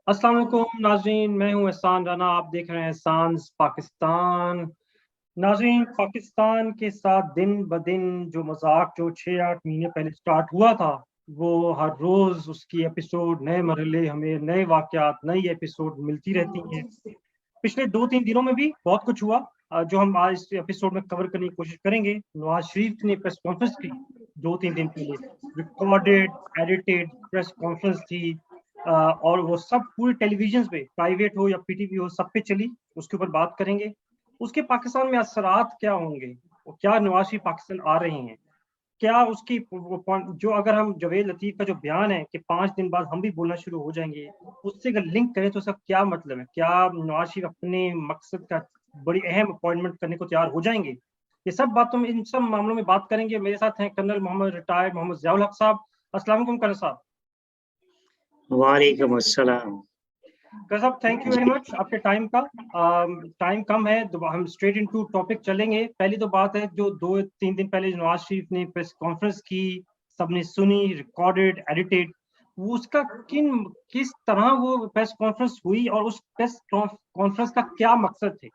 अस्सलाम वालेकुम नाजरीन, मैं हूं एहसान राना। आप देख रहे हैं एहसान पाकिस्तान। नाजरीन, पाकिस्तान के साथ दिन ब दिन जो मजाक जो 6-8 महीने पहले स्टार्ट हुआ था, वो हर रोज उसकी एपिसोड, नए मरहले, हमें नए वाकयात, नई एपिसोड मिलती रहती हैं। पिछले 2-3 दिनों में भी बहुत कुछ हुआ, जो हम आज इस एपिसोड में कवर करने की कोशिश करेंगे। नवाज शरीफ ने प्रेस कॉन्फ्रेंस की 2-3 दिन पहले, रिकॉर्डेड एडिटेड प्रेस कॉन्फ्रेंस थी, और वो सब पूरे टेलीविजन पे, प्राइवेट हो या पीटीवी हो, सब पे चली। उसके ऊपर बात करेंगे। उसके पाकिस्तान में असरात क्या होंगे, और क्या नवाज शरीफ पाकिस्तान आ रहे हैं, क्या उसकी जो, अगर हम जवेद लतीफ का जो बयान है कि 5 दिन बाद हम भी बोलना शुरू हो जाएंगे, उससे अगर लिंक करें तो उसका क्या मतलब है? क्या नवाज शरीफ अपने मकसद का बड़ी अहम अपॉइंटमेंट करने को तैयार हो जाएंगे? ये सब बातों में, इन सब मामलों में बात करेंगे। मेरे साथ हैं कर्नल मोहम्मद रिटायर्ड मोहम्मद ज़ियाउल हक साहब। अस्सलाम वालेकुम कर्नल साहब। वालेकुम अस्सलाम। कर्नल साहब, थैंक यू वेरी मच आपके टाइम का। टाइम कम है तो हम स्ट्रेट इनटू टॉपिक चलेंगे। पहली तो बात है, जो 2-3 दिन पहले नवाज शरीफ ने प्रेस कॉन्फ्रेंस की, सबने सुनी, रिकॉर्डेड एडिटेड, वो उसका किस तरह वो प्रेस कॉन्फ्रेंस हुई, और उस प्रेस कॉन्फ्रेंस का क्या मकसद थे?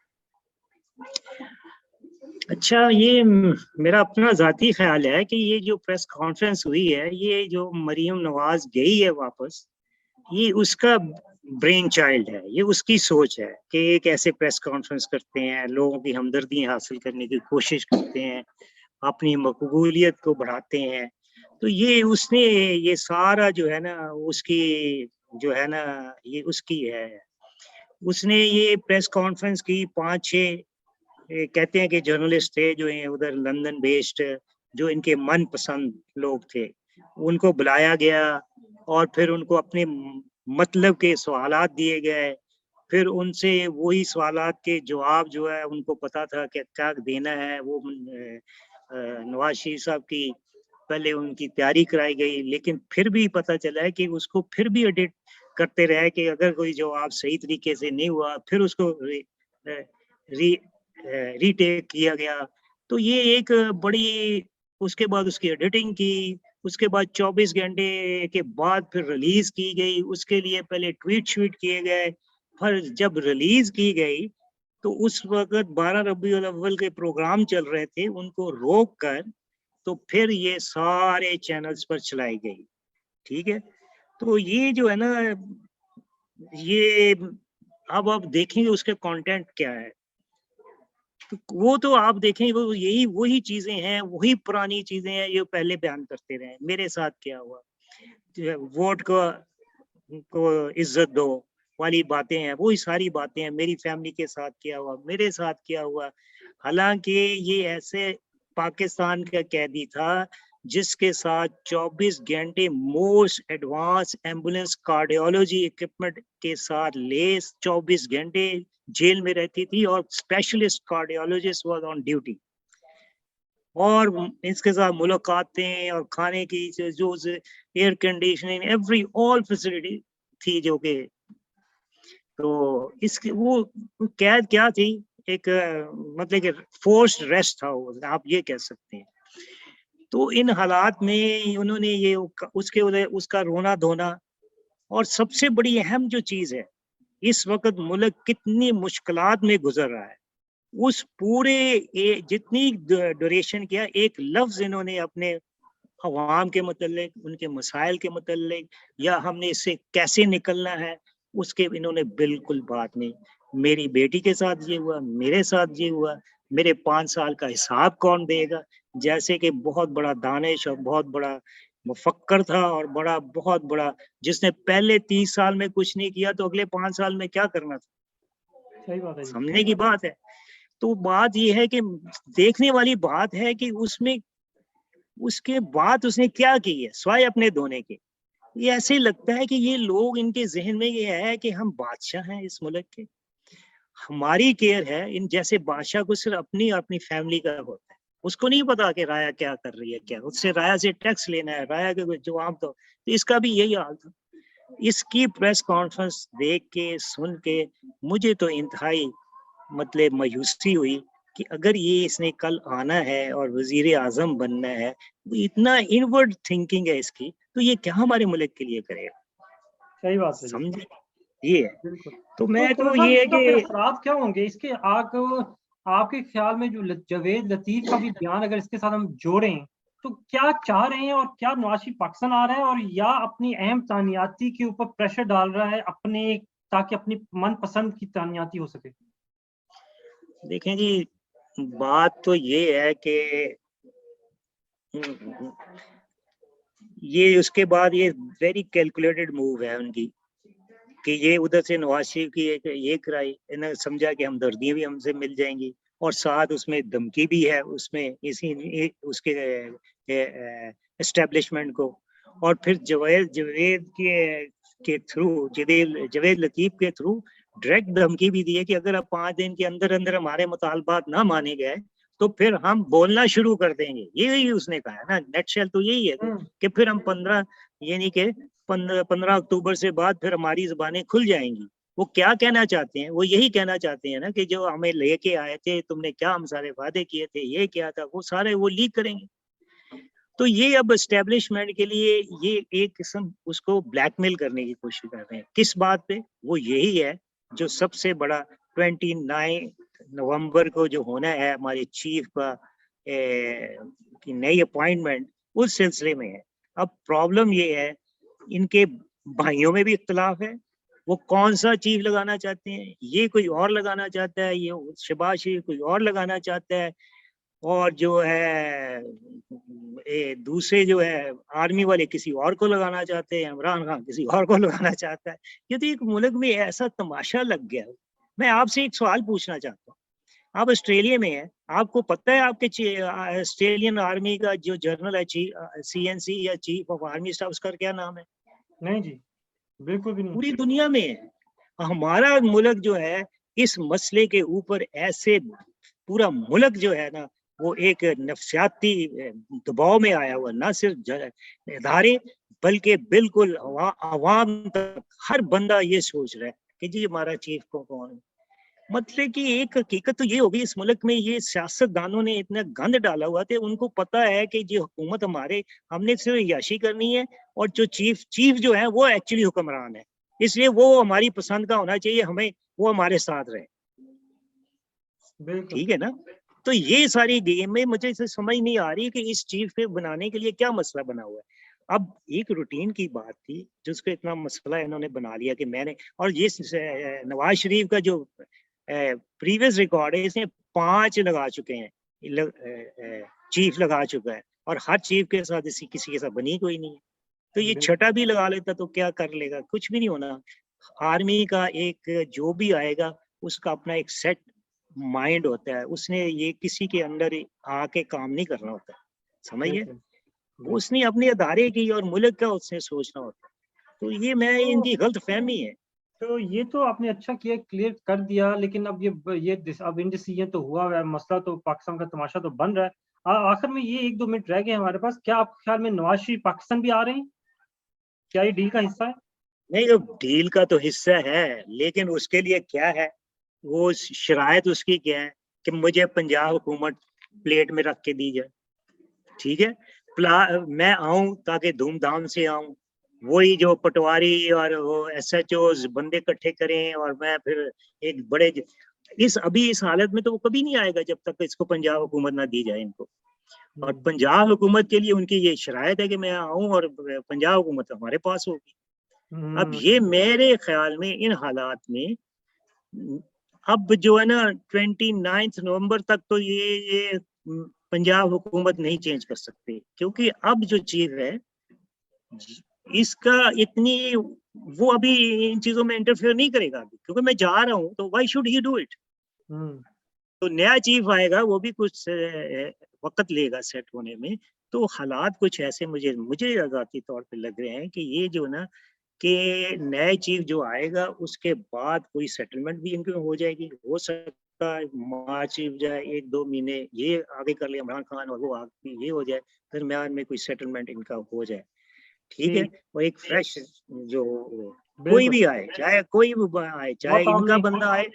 अच्छा, ये मेरा अपना जाती ख्याल है कि ये जो प्रेस कॉन्फ्रेंस हुई है, ये जो मरीम नवाज गई है वापस, ये उसका ब्रेन चाइल्ड है, ये उसकी सोच है कि एक ऐसे प्रेस कॉन्फ्रेंस करते हैं, लोगों की हमदर्दी हासिल करने की कोशिश करते हैं, अपनी मकबूलियत को बढ़ाते हैं। तो ये उसने ये सारा जो है ना, उसकी जो है ना, ये उसकी है। उसने ये प्रेस कॉन्फ्रेंस की 5-6, कहते हैं कि जर्नलिस्ट थे जो उधर लंदन बेस्ड, जो इनके मनपसंद लोग थे, उनको बुलाया गया और फिर उनको अपने मतलब के सवालात दिए गए। फिर उनसे वही सवालात के जवाब जो है उनको पता था कि क्या देना है। वो नवाज शरीफ साहब की पहले उनकी तैयारी कराई गई, लेकिन फिर भी पता चला है कि उसको फिर भी एडिट करते रहे कि अगर कोई जवाब सही तरीके से नहीं हुआ, फिर उसको रीटेक किया गया। तो ये एक बड़ी, उसके बाद उसकी एडिटिंग की, उसके बाद 24 घंटे के बाद फिर रिलीज की गई। उसके लिए पहले ट्वीट शूट किए गए, फिर जब रिलीज की गई तो उस वक्त 12 रबीउल अव्वल के प्रोग्राम चल रहे थे, उनको रोक कर तो फिर ये सारे चैनल्स पर चलाई गई। ठीक है, तो ये जो है ना, ये अब आप देखेंगे उसके कंटेंट क्या है, तो वो तो आप देखें, वो यही वही चीजें हैं, वही पुरानी चीजें हैं, ये पहले बयान करते रहे। मेरे साथ क्या हुआ, वोट को इज्जत दो वाली बातें हैं, वही सारी बातें हैं। मेरी फैमिली के साथ क्या हुआ, मेरे साथ क्या हुआ। हालांकि ये ऐसे पाकिस्तान का कैदी था जिसके साथ 24 घंटे most advance ambulance cardiology equipment के साथ लेस 24 घंटे जेल में रहती थी, और specialist cardiologist was on duty, और इसके साथ मुलाकातें और खाने की जो air conditioning, every all facility थी जो कि, तो इसके वो कैद क्या थी, एक मतलब कि फोर्स्ड रेस्ट था वो, आप ये कह सकते हैं। तो इन हालात में उन्होंने ये उसका रोना धोना, और सबसे बड़ी अहम जो चीज है, इस वक्त मुल्क कितनी मुश्किलात में गुजर रहा है, उस पूरे जितनी ड्यूरेशन किया, एक लफ्ज इन्होंने अपने अवाम के मतलब, उनके मसाइल के मतलब, या हमने इससे कैसे निकलना है, उसके इन्होंने बिल्कुल बात नहीं। मेरी बेटी के साथ ये हुआ, मेरे साथ ये हुआ, मेरे 5 साल का हिसाब कौन देगा। जैसे कि बहुत बड़ा दानिश और बहुत बड़ा मुफक्कर था, और बहुत बड़ा, जिसने पहले 30 साल में कुछ नहीं किया तो अगले 5 साल में क्या करना था। सही बात है जी। समझने की बात है। तो बात ये है कि देखने वाली बात है कि उसमें उसके बाद उसने क्या की है, स्वाय अपने धोने के। ये ऐसे लगता है कि ये लोग, इनके जहन में ये है कि हम बादशाह हैं इस मुल्क के, हमारी केयर है। इन जैसे बादशाह को सिर्फ अपनी अपनी फैमिली का होता है, उसको नहीं पता कि राया क्या कर रही है, क्या उससे राया से टैक्स लेना है, राया के जवाब तो इसका भी यही हाल था। इसकी प्रेस कॉन्फ्रेंस देख के सुन के मुझे तो इंतहाई मतलब मायूसी हुई कि अगर ये इसने कल आना है और वजीर आजम बनना है, तो इतना इनवर्ड थिंकिंग है इसकी, तो ये क्या हमारे मुल्क के लिए करेगा। सही बात है जी। समझे। ये है। बिल्कुल। तो मैं तो साहब ये है इसका फिर कि असरात क्या होंगे इसके? आपके ख्याल में जो जावेद लतीफ का भी बयान अगर इसके साथ हम जोड़ें, तो क्या चाह रहे हैं और क्या नवाज शरीफ पाकिस्तान आ रहा है, और या अपनी अहम तानियाती के ऊपर प्रेशर डाल रहा है अपने, ताकि अपनी मनपसंद की तानियाती हो सके? देखें जी, बात तो ये है कि ये उसके बाद ये वेरी कैलकुलेटेड मूव है उनकी, कि ये उधर से नवाज शरीफ की एक ये कराई, इन्होंने समझा कि हमदर्दियां भी हमसे मिल जाएंगी, और साथ उसमें धमकी भी है उसमें उसके एस्टेब्लिशमेंट को। और फिर जवेद के थ्रू, जवेद लतीफ के थ्रू डायरेक्ट धमकी भी दी है कि अगर आप 5 दिन के अंदर अंदर हमारे मुतालबात ना माने गए तो फिर हम बोलना शुरू कर देंगे। यही उसने कहा है ना, नेटशेल तो यही है कि फिर हम 15 यानी कि 15 अक्टूबर से बाद फिर हमारी जुबानें खुल जाएंगी। वो क्या कहना चाहते हैं? वो यही कहना चाहते हैं ना कि जो हमें लेके आए थे, तुमने क्या हम सारे वादे किए थे, ये क्या था, वो सारे वो लीक करेंगे। तो ये अब एस्टेब्लिशमेंट के लिए ये एक किस्म उसको ब्लैकमेल करने की कोशिश कर रहे हैं। किस बात पे? वो यही है जो सबसे बड़ा 29 नवंबर को जो होना है हमारे चीफ का की नई अपॉइंटमेंट, उस सिलसिले में है। अब प्रॉब्लम ये है, इनके भाइयों में भी इख्तलाफ है। वो कौन सा चीफ लगाना चाहते हैं, ये कोई और लगाना चाहता है, ये शहबाज शरीफ कोई और लगाना चाहता है, और जो है दूसरे जो है आर्मी वाले किसी और को लगाना चाहते हैं, इमरान खान किसी और को लगाना चाहता है। ये तो एक मुल्क में ऐसा तमाशा लग गया। मैं आपसे एक सवाल पूछना चाहता हूँ, आप ऑस्ट्रेलिया में हैं, आपको पता है आपके ऑस्ट्रेलियन आर्मी का जो जनरल है, CNC या चीफ ऑफ आर्मी स्टाफ, उसका क्या नाम है? नहीं जी, बिल्कुल भी नहीं। पूरी दुनिया में है। हमारा मुल्क जो है इस मसले के ऊपर ऐसे, पूरा मुल्क जो है ना वो एक नफसियाती दबाव में आया हुआ, ना सिर्फ इदारे बल्कि बिल्कुल आवाम तक हर बंदा ये सोच रहा है कि जी हमारा चीफ को कौन है। मतलब कि एक हकीकत तो ये होगी, इस मुल्क में ये सियासतदानों ने इतना गंद डाला हुआ था, उनको पता है कि ये हुकूमत हमारे, हमने सिर्फ याशी करनी है, और जो चीफ जो है वो एक्चुअली हुक्मरान है, इसलिए वो हमारी पसंद का होना चाहिए, हमें वो हमारे साथ रहे। बिल्कुल। ठीक है ना? तो ये सारी गेम में मुझे इसे समझ नहीं आ रही कि इस चीफ पे बनाने के लिए क्या मसला बना हुआ है। अब एक रूटीन की बात थी जिसको इतना मसला इन्होंने बना लिया कि मैंने, और ये नवाज शरीफ का जो प्रीवियस रिकॉर्ड है, इसने 5 लगा चुके हैं, चीफ लगा चुका है, और हर चीफ के साथ किसी के साथ बनी कोई नहीं है। तो ये छठा भी लगा लेता तो क्या कर लेगा? कुछ भी नहीं होना। आर्मी का एक जो भी आएगा उसका अपना एक सेट माइंड होता है, उसने ये किसी के अंडर आके काम नहीं करना होता, समझिए। उसने अपने अदारे की और मुल्क का उसने सोचना होता है। तो ये मैं इनकी गलत फहमी है। तो ये तो आपने अच्छा किया, क्लियर कर दिया, लेकिन अब अब इनडिसीजन तो हुआ है, मसला तो पाकिस्तान का तमाशा तो बन रहा है। आखिर में ये 1-2 मिनट रह गए हमारे पास, क्या आपके ख्याल में नवाज शरीफ पाकिस्तान भी आ रहे हैं? क्या ये डील का हिस्सा है? नहीं, तो डील का तो हिस्सा है, लेकिन उसके लिए क्या है, वो शरायत उसकी क्या है कि मुझे पंजाब हुकूमत प्लेट में रख के दी जाए। ठीक है, मैं आऊं ताकि धूमधाम से आऊं, वही जो पटवारी और वो SHO बंदे इकट्ठे करें, और मैं फिर एक बड़े इस हालत में तो वो कभी नहीं आएगा जब तक इसको पंजाब हुकूमत ना दी जाए इनको। और पंजाब हुकूमत के लिए उनकी ये शरायत है कि मैं आऊं और पंजाब हुकूमत हमारे पास होगी। अब ये मेरे ख्याल में इन हालात में अब जो है ना 29 नवंबर तक तो ये पंजाब हुकूमत नहीं चेंज कर सकती, क्योंकि अब जो चीज है इसका इतनी, वो अभी इन चीजों में इंटरफेयर नहीं करेगा अभी, क्योंकि मैं जा रहा हूं तो why should he do it. तो नया चीफ आएगा, वो भी कुछ वक्त लेगा सेट होने में। तो हालात कुछ ऐसे मुझे ज़ाती तौर पे लग रहे हैं कि ये जो ना कि नए चीफ जो आएगा उसके बाद कोई सेटलमेंट भी इनकी हो जाएगी। हो सकता है मार्च जाए 1-2 महीने ये आगे कर ले इमरान खान, और वो आगे ये हो जाए, दरमियान में कोई सेटलमेंट इनका हो जाए। ठीक है, वो एक फ्रेश जो कोई भी आए, चाहे कोई भी आए, चाहे इनका बंदा आए,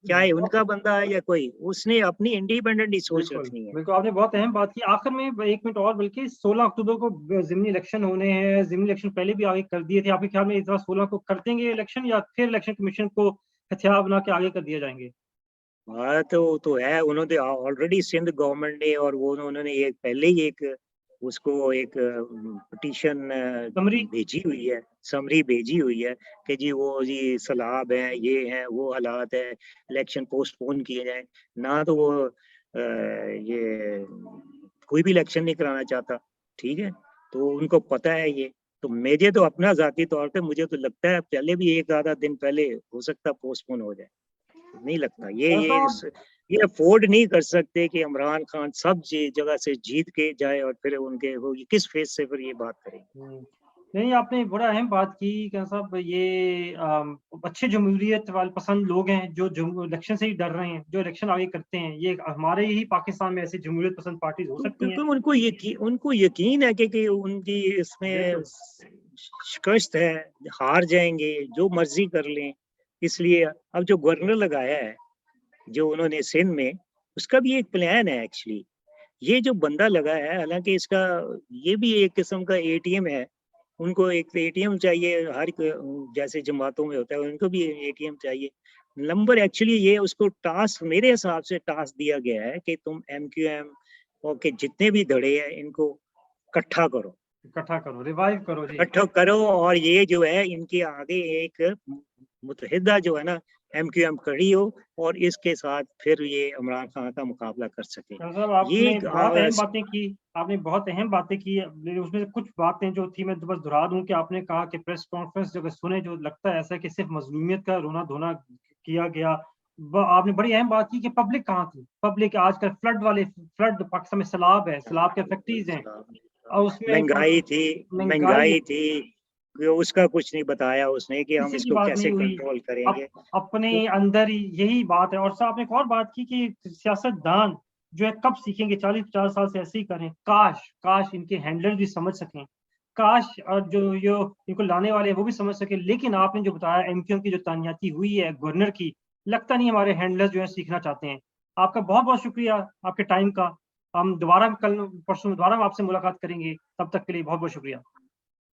चाहे उनका बंदा है या कोई, उसने अपनी इंडिपेंडेंट ही सोच बिल्कुल रखनी है। बिल्कुल, आपने बहुत अहम बात की। आखिर में 1 मिनट और, बल्कि 16 अक्टूबर को ज़िमनी इलेक्शन होने हैं। ज़िमनी इलेक्शन पहले भी आगे कर दिए थे। आपके ख्याल में इस बार 16 को कर देंगे इलेक्शन, या फिर इलेक्शन कमीशन को हथियार बना के आगे कर दिया जाएंगे? बात तो है, उन्होंने ऑलरेडी सिंध गवर्नमेंट ने, और वो उन्होंने एक पहले ही एक उसको एक पिटीशन समरी। भेजी हुई है, समरी भेजी हुई है कि जी वो जी सैलाब है, ये है, वो हालात है, इलेक्शन पोस्टपोन किए जाए। ना तो वो ये कोई भी इलेक्शन नहीं कराना चाहता, ठीक है? तो उनको पता है ये। तो मुझे तो अपना ज़ाती तौर पे मुझे तो लगता है पहले भी एक आधा दिन पहले हो सकता है पोस्टपोन हो जाए। नहीं लगता साहब, ये अफोर्ड नहीं कर सकते कि इमरान खान सब जगह से जीत के जाए और फिर उनके वो किस फेस से फिर ये बात करेंगे। नहीं, आपने बड़ा अहम बात की कि साहब, ये अच्छे जमहूरियत वाले पसंद लोग हैं जो इलेक्शन से ही डर रहे हैं, जो इलेक्शन आगे करते हैं। ये हमारे ही पाकिस्तान में ऐसी जमहूरियत पसंद पार्टीज हो सकती हैं। क्योंकि उनको यकीन है कि उनकी इसमें बिल्कुल। शिकस्त है, हार जाएंगे, जो मर्जी कर लें। इसलिए अब जो गवर्नर लगाया है, जो उन्होंने सिंध में, उसका भी एक प्लान है एक्चुअली। ये जो बंदा लगा है, हालांकि इसका ये भी एक किस्म का एटीएम है। उनको एक एटीएम चाहिए, हर जैसे जमातों में होता है, उनको भी एटीएम चाहिए। नंबर एक्चुअली ये उसको टास्क, मेरे हिसाब से टास्क दिया गया है कि तुम एमक्यूएम और के जितने भी धड़े हैं इनको इकट्ठा करो, इकट्ठा करो, रिवाइव करो जी। इकट्ठा करो, और ये जो है इनके आगे एक मुतहिदा जो है ना एमक्यूएम खड़ी हो, और इसके साथ फिर ये इमरान खान का मुकाबला कर सके। साहब, ये आपने बहुत अहम बातें की। आपने बहुत अहम बातें की। उसमें से कुछ बातें जो थी, मैं तो बस दोहरा दूं कि आपने कहा कि प्रेस कॉन्फ्रेंस जब सुने, जो लगता है ऐसा कि सिर्फ मजलूमियत का रोना धोना किया गया। आपने बड़ी अहम बात की कि पब्लिक कहाँ थी। पब्लिक आजकल फ्लड पाकिस्तान में सैलाब है, सैलाब के फैक्ट्रीज हैं, और उसमें महंगाई थी, महंगाई है। महंगाई थी, उसका कुछ नहीं बताया उसने कि हम किसी की इसको बात नहीं कैसे हुई। कंट्रोल करेंगे। अपने अंदर ही यही बात है। और साहब, आपने एक और बात की कि सियासतदान जो है कब सीखेंगे, 40-50 साल से ऐसे ही करें। काश काश इनके हैंडलर भी समझ सकें। काश और जो इनको लाने वाले हैं वो भी समझ सके। लेकिन आपने जो बताया एमक्यूएम की जो तानियाती हुई है गवर्नर की, लगता नहीं हमारे हैंडलर जो है सीखना चाहते हैं। आपका बहुत बहुत शुक्रिया आपके टाइम का। हम दोबारा कल परसों दोबारा आपसे मुलाकात करेंगे। तब तक के लिए बहुत बहुत शुक्रिया।